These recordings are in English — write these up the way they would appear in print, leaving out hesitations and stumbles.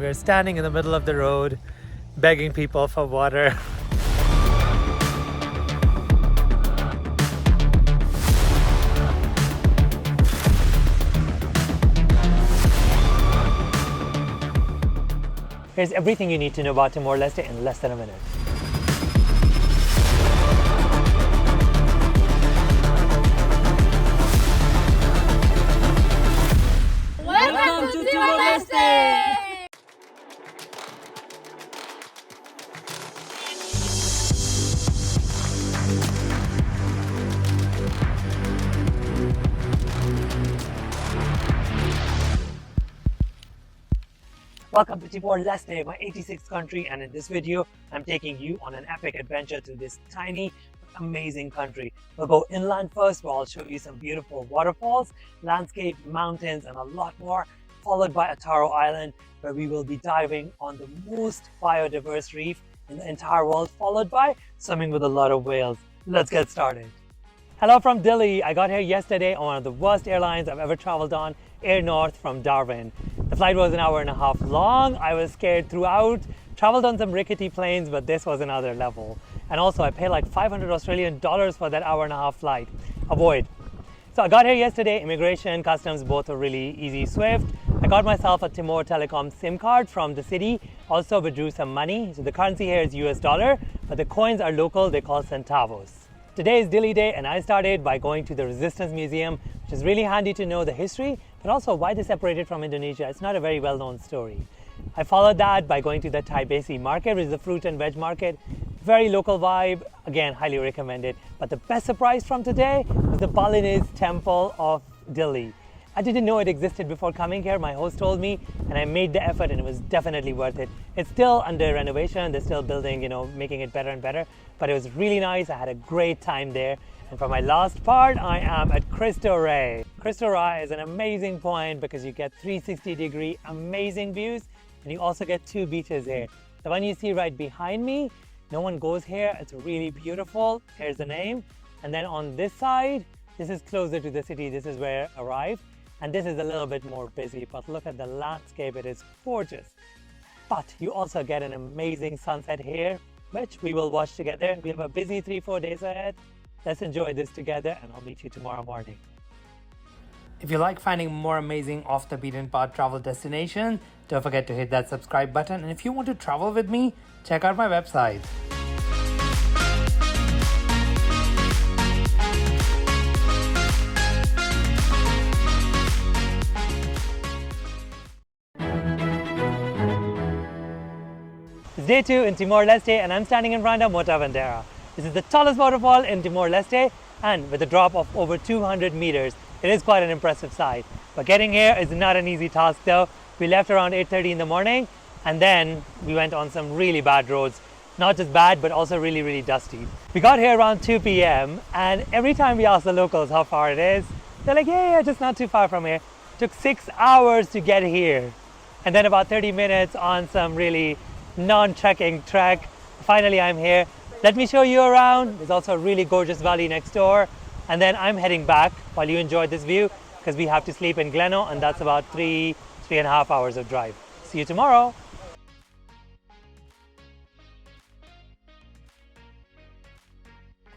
We're standing in the middle of the road, begging people for water. Here's everything you need to know about Timor Leste in less than a minute. Welcome to Timor Leste! Welcome to Timor Leste, my 86th country, and in this video, I'm taking you on an epic adventure to this tiny, amazing country. We'll go inland first, where I'll show you some beautiful waterfalls, landscape, mountains, and a lot more, followed by Atauro Island, where we will be diving on the most biodiverse reef in the entire world, followed by swimming with a lot of whales. Let's get started. Hello from Dili. I got here yesterday on one of the worst airlines I've ever traveled on, Air North from Darwin. The flight was an hour and a half long. I was scared throughout. Traveled on some rickety planes, but this was another level. And also I paid like 500 Australian dollars for that hour and a half flight. Avoid. So I got here yesterday. Immigration, customs, both were really easy, swift. I got myself a Timor Telecom SIM card from the city. Also withdrew some money. So the currency here is US dollar, but the coins are local. They're called centavos. Today is Dili Day, and I started by going to the Resistance Museum, which is really handy to know the history, but also why they separated from Indonesia. It's not a very well-known story. I followed that by going to the Taibesi market, which is a fruit and veg market. Very local vibe, again, highly recommended. But the best surprise from today was the Balinese Temple of Dili. I didn't know it existed before coming here. My host told me, and I made the effort, and it was definitely worth it. It's still under renovation. They're still building, making it better and better. But it was really nice. I had a great time there. And for my last part, I am at Cristo Rei. Cristo Rei is an amazing point because you get 360-degree amazing views, and you also get two beaches here. The one you see right behind me, no one goes here. It's really beautiful. Here's the name. And then on this side, this is closer to the city. This is where I arrived. And this is a little bit more busy, but look at the landscape. It is gorgeous. But you also get an amazing sunset here, which we will watch together. We have a busy 3-4 days ahead. Let's enjoy this together, and I'll meet you tomorrow morning. If you like finding more amazing off the beaten path travel destinations, don't forget to hit that subscribe button. And if you want to travel with me, check out my website. It's day 2 in Timor Leste, and I'm standing in front of Mota Bandera. This is the tallest waterfall in Timor Leste, and with a drop of over 200 meters, it is quite an impressive sight. But getting here is not an easy task though. We left around 8:30 in the morning, and then we went on some really bad roads. Not just bad, but also really, really dusty. We got here around 2 p.m. and every time we asked the locals how far it is, they're like, yeah, just not too far from here. It took 6 hours to get here. And then about 30 minutes on some really non-trekking trek. Finally, I'm here. Let me show you around. There's also a really gorgeous valley next door. And then I'm heading back while you enjoy this view, because we have to sleep in Gleno, and that's about 3.5 hours of drive. See you tomorrow.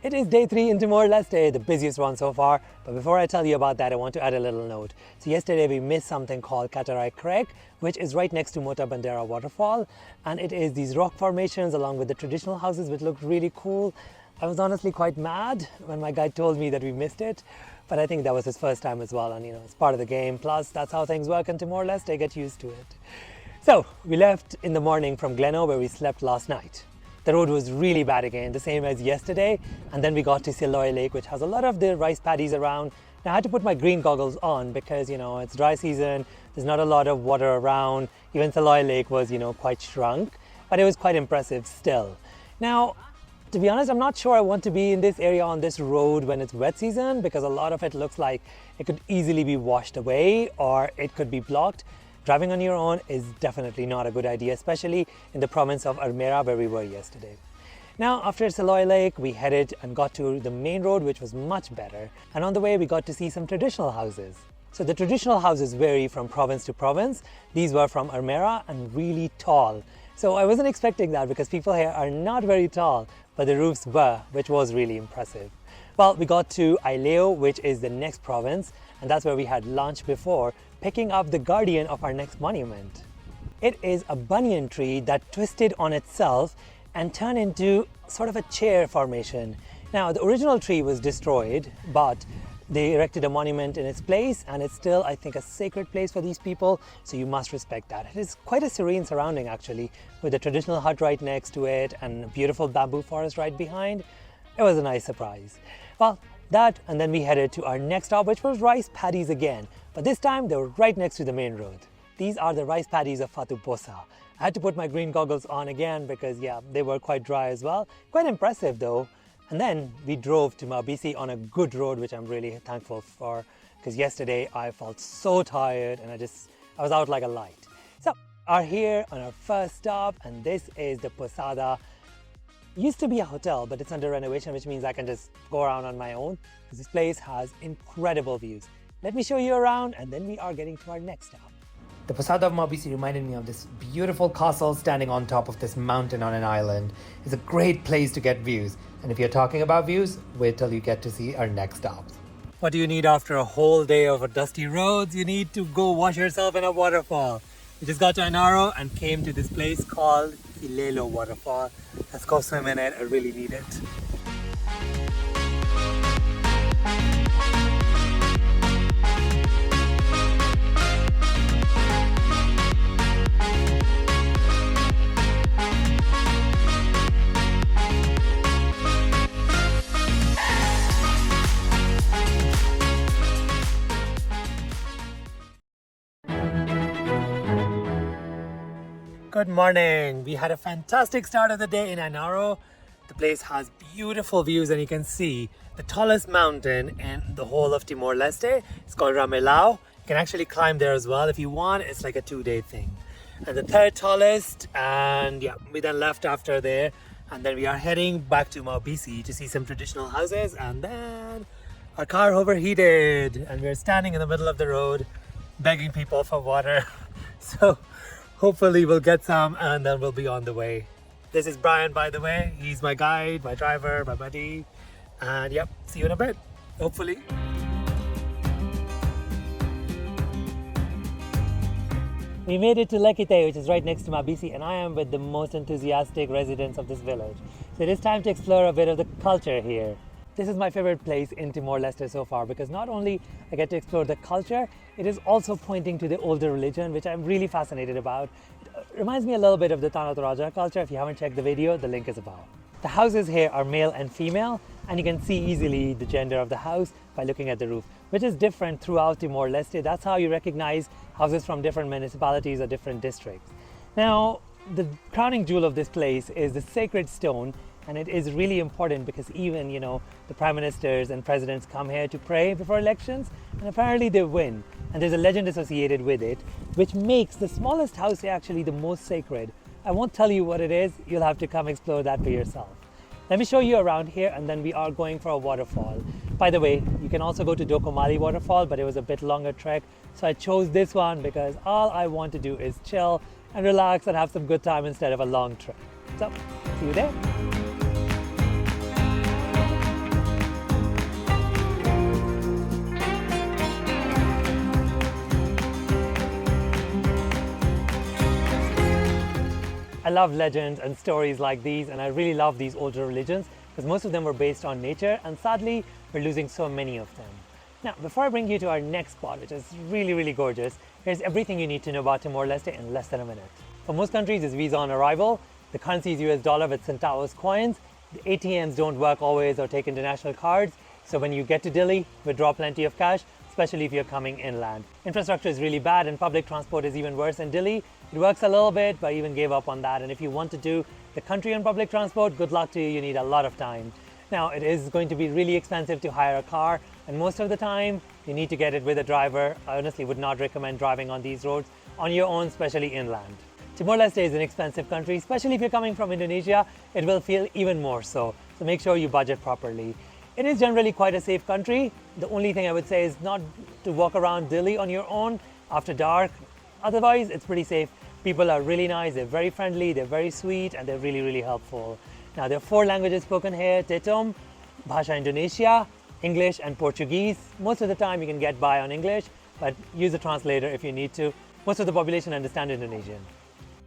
It is day 3 in Timor Leste, the busiest one so far. But before I tell you about that, I want to add a little note. So yesterday we missed something called Katarai Creek, which is right next to Mota Bandera waterfall. And it is these rock formations along with the traditional houses, which looked really cool. I was honestly quite mad when my guide told me that we missed it. But I think that was his first time as well. And it's part of the game. Plus, that's how things work in Timor Leste. Get used to it. So we left in the morning from Gleno, where we slept last night. The road was really bad again, the same as yesterday. And then we got to Siloi Lake, which has a lot of the rice paddies around. Now, I had to put my green goggles on because, it's dry season. There's not a lot of water around. Even Siloi Lake was, quite shrunk, but it was quite impressive still. Now, to be honest, I'm not sure I want to be in this area on this road when it's wet season, because a lot of it looks like it could easily be washed away or it could be blocked. Driving on your own is definitely not a good idea, especially in the province of Armera, where we were yesterday. Now, after Siloi Lake, we headed and got to the main road, which was much better. And on the way, we got to see some traditional houses. So the traditional houses vary from province to province. These were from Armera and really tall. So I wasn't expecting that because people here are not very tall, but the roofs were, which was really impressive. Well, we got to Aileo, which is the next province, and that's where we had lunch before picking up the guardian of our next monument. It is a banyan tree that twisted on itself and turned into sort of a chair formation. Now, the original tree was destroyed, but they erected a monument in its place, and it's still, I think, a sacred place for these people, so you must respect that. It is quite a serene surrounding, actually, with a traditional hut right next to it and a beautiful bamboo forest right behind. It was a nice surprise. Well, that, and then we headed to our next stop, which was rice paddies again, but this time they were right next to the main road. These are the rice paddies of Fatu Posa. I had to put my green goggles on again because, yeah, they were quite dry as well. Quite impressive though. And then we drove to Mabisi on a good road, which I'm really thankful for, because yesterday I felt so tired and I was out like a light. So are here on our first stop, and this is the Posada. Used to be a hotel, but it's under renovation, which means I can just go around on my own because this place has incredible views. Let me show you around, and then we are getting to our next stop. The Posada of Mabisi reminded me of this beautiful castle standing on top of this mountain on an island. It's a great place to get views. And if you're talking about views, wait till you get to see our next stops. What do you need after a whole day of dusty roads? You need to go wash yourself in a waterfall. We just got to Atauro and came to this place called Ilelo Waterfall. Let's go swim in it. I really need it. Good morning. We had a fantastic start of the day in Atauro. The place has beautiful views, and you can see the tallest mountain in the whole of Timor Leste. It's called Ramelao. You can actually climb there as well if you want. It's like a 2-day thing. And the third tallest, and yeah, we then left after there, and then we are heading back to Mabisi to see some traditional houses, and then our car overheated and we're standing in the middle of the road begging people for water. So hopefully we'll get some and then we'll be on the way. This is Brian, by the way. He's my guide, my driver, my buddy. And yep, see you in a bit, hopefully. We made it to Lekite, which is right next to Mabisi, and I am with the most enthusiastic residents of this village. So it is time to explore a bit of the culture here. This is my favorite place in Timor Leste so far because not only I get to explore the culture, it is also pointing to the older religion, which I'm really fascinated about. It reminds me a little bit of the Tanah Toraja culture. If you haven't checked the video, the link is above. The houses here are male and female, and you can see easily the gender of the house by looking at the roof, which is different throughout Timor Leste. That's how you recognize houses from different municipalities or different districts. Now, the crowning jewel of this place is the sacred stone, and it is really important because even, the prime ministers and presidents come here to pray before elections, and apparently they win. And there's a legend associated with it, which makes the smallest house here actually the most sacred. I won't tell you what it is. You'll have to come explore that for yourself. Let me show you around here, and then we are going for a waterfall. By the way, you can also go to Dokomali waterfall, but it was a bit longer trek. So I chose this one because all I want to do is chill and relax and have some good time instead of a long trek. So, see you there. I love legends and stories like these, and I really love these older religions because most of them were based on nature, and sadly we're losing so many of them. Now, before I bring you to our next spot, which is really, really gorgeous, here's everything you need to know about Timor-Leste in less than a minute. For most countries, it's visa on arrival. The currency is US dollar with centavos coins. The ATMs don't work always or take international cards. So when you get to Dili, withdraw plenty of cash, especially if you're coming inland. Infrastructure is really bad and public transport is even worse in Dili. It works a little bit, but I even gave up on that. And if you want to do the country on public transport, good luck to you. You need a lot of time. Now, it is going to be really expensive to hire a car, and most of the time, you need to get it with a driver. I honestly would not recommend driving on these roads on your own, especially inland. Timor-Leste is an expensive country, especially if you're coming from Indonesia. It will feel even more so. So make sure you budget properly. It is generally quite a safe country. The only thing I would say is not to walk around Dili on your own after dark. Otherwise, it's pretty safe. People are really nice, they're very friendly, they're very sweet, and they're really, really helpful. Now, there are 4 languages spoken here: Tetum, Bahasa Indonesia, English, and Portuguese. Most of the time you can get by on English, but use a translator if you need to. Most of the population understand Indonesian.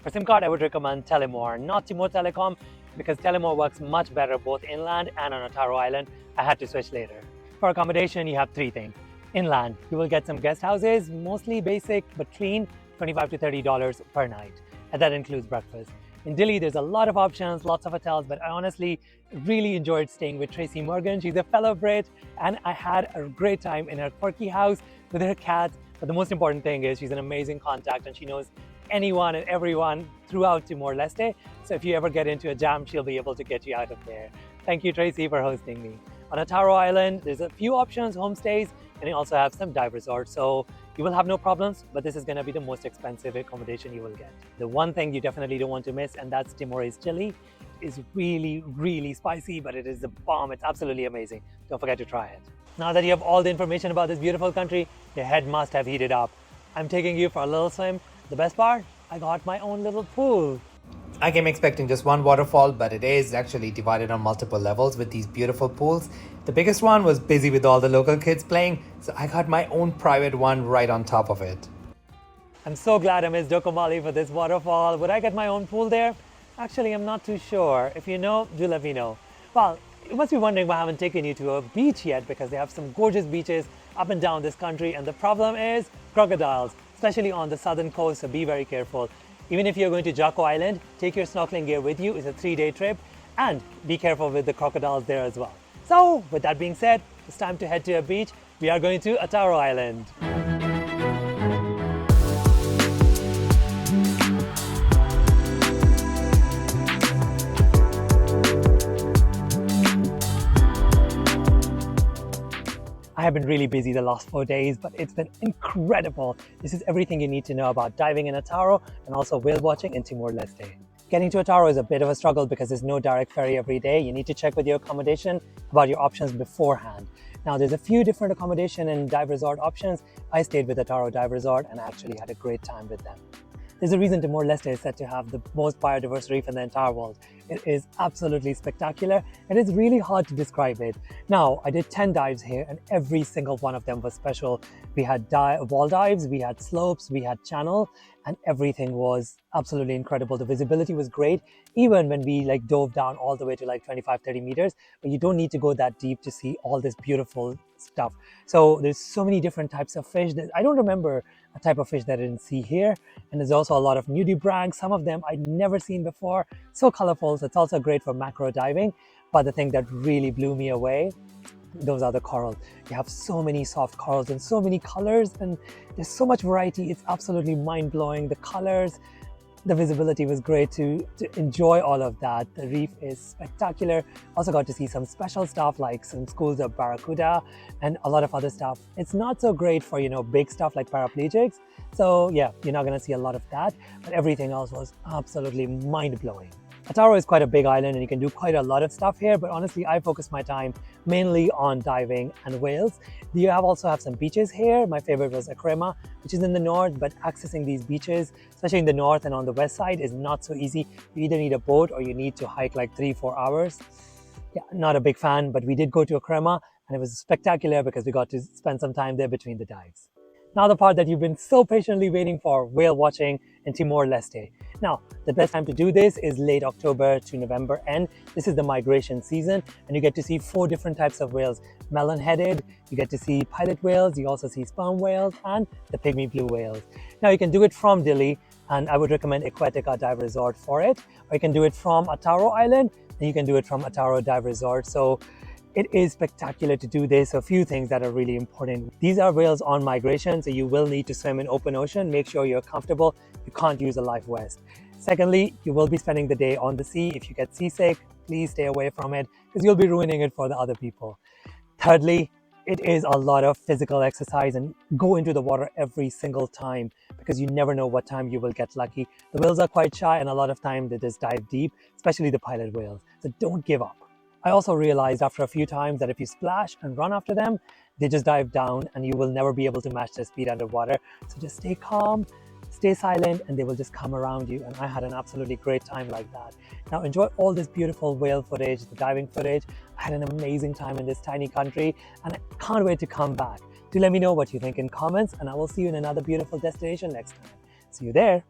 For SIM card, I would recommend Telemore, not Timor Telecom, because Telemore works much better both inland and on Atauro Island. I had to switch later. For accommodation, you have 3 things. Inland, you will get some guest houses, mostly basic but clean, $25 to $30 per night, and that includes breakfast. In Dili, there's a lot of options, lots of hotels, but I honestly really enjoyed staying with Tracy Morgan. She's a fellow Brit, and I had a great time in her quirky house with her cat. But the most important thing is she's an amazing contact, and she knows anyone and everyone throughout Timor Leste. So if you ever get into a jam, she'll be able to get you out of there. Thank you, Tracy, for hosting me. On Atauro Island, there's a few options, homestays, and you also have some dive resorts. So you will have no problems, but this is going to be the most expensive accommodation you will get. The one thing you definitely don't want to miss, and that's Timorese chili. It's really, really spicy, but it is the bomb. It's absolutely amazing. Don't forget to try it. Now that you have all the information about this beautiful country, your head must have heated up. I'm taking you for a little swim. The best part, I got my own little pool. I came expecting just one waterfall, but it is actually divided on multiple levels with these beautiful pools. The biggest one was busy with all the local kids playing, so I got my own private one right on top of it. I'm so glad I missed Dokomali for this waterfall. Would I get my own pool there? Actually, I'm not too sure. If you know, do let me know. Well, you must be wondering why I haven't taken you to a beach yet, because they have some gorgeous beaches up and down this country, and the problem is crocodiles, especially on the southern coast, so be very careful. Even if you're going to Jako Island, take your snorkeling gear with you. It's a 3-day trip, and be careful with the crocodiles there as well. So, with that being said, it's time to head to a beach. We are going to Atauro Island. I have been really busy the last 4 days, but it's been incredible. This is everything you need to know about diving in Atauro and also whale watching in Timor Leste. Getting to Atauro is a bit of a struggle because there's no direct ferry every day. You need to check with your accommodation about your options beforehand. Now, there's a few different accommodation and dive resort options. I stayed with Atauro Dive Resort and I actually had a great time with them. There's a reason Timor Leste is said to have the most biodiverse reef in the entire world. It is absolutely spectacular and it's really hard to describe it. Now, I did 10 dives here and every single one of them was special. We had wall dives, we had slopes, we had channel, and everything was absolutely incredible. The visibility was great, even when we dove down all the way to 25-30 meters, but you don't need to go that deep to see all this beautiful stuff. So there's so many different types of fish that I don't remember a type of fish that I didn't see here. And there's also a lot of nudibranchs, some of them I'd never seen before. So colorful, so it's also great for macro diving. But the thing that really blew me away, those are the corals. You have so many soft corals and so many colors, and there's so much variety. It's absolutely mind-blowing. The colors, the visibility was great to enjoy all of that. The reef is spectacular. Also got to see some special stuff like some schools of barracuda and a lot of other stuff. It's not so great for, big stuff like paraplegics. So yeah, you're not gonna see a lot of that, but everything else was absolutely mind-blowing. Atauro is quite a big island and you can do quite a lot of stuff here, but honestly, I focused my time mainly on diving and whales. You also have some beaches here. My favorite was Akrema, which is in the north, but accessing these beaches, especially in the north and on the west side, is not so easy. You either need a boat or you need to hike 3-4 hours. Yeah, not a big fan, but we did go to Akrema and it was spectacular because we got to spend some time there between the dives. Now the part that you've been so patiently waiting for, whale watching in Timor Leste. Now, the best time to do this is late October to November end. This is the migration season and you get to see 4 different types of whales. Melon-headed, you get to see pilot whales, you also see sperm whales and the pygmy blue whales. Now you can do it from Dili and I would recommend Aquatica Dive Resort for it. Or you can do it from Atauro Island and you can do it from Atauro Dive Resort. So it is spectacular to do this. A few things that are really important. These are whales on migration, so you will need to swim in open ocean. Make sure you're comfortable. You can't use a life vest. Secondly, you will be spending the day on the sea. If you get seasick, please stay away from it because you'll be ruining it for the other people. Thirdly, it is a lot of physical exercise and go into the water every single time because you never know what time you will get lucky. The whales are quite shy and a lot of time they just dive deep, especially the pilot whales. So don't give up. I also realized after a few times that if you splash and run after them, they just dive down and you will never be able to match their speed underwater. So just stay calm, stay silent, and they will just come around you. And I had an absolutely great time like that. Now enjoy all this beautiful whale footage, the diving footage. I had an amazing time in this tiny country and I can't wait to come back. Do let me know what you think in comments, and I will see you in another beautiful destination next time. See you there.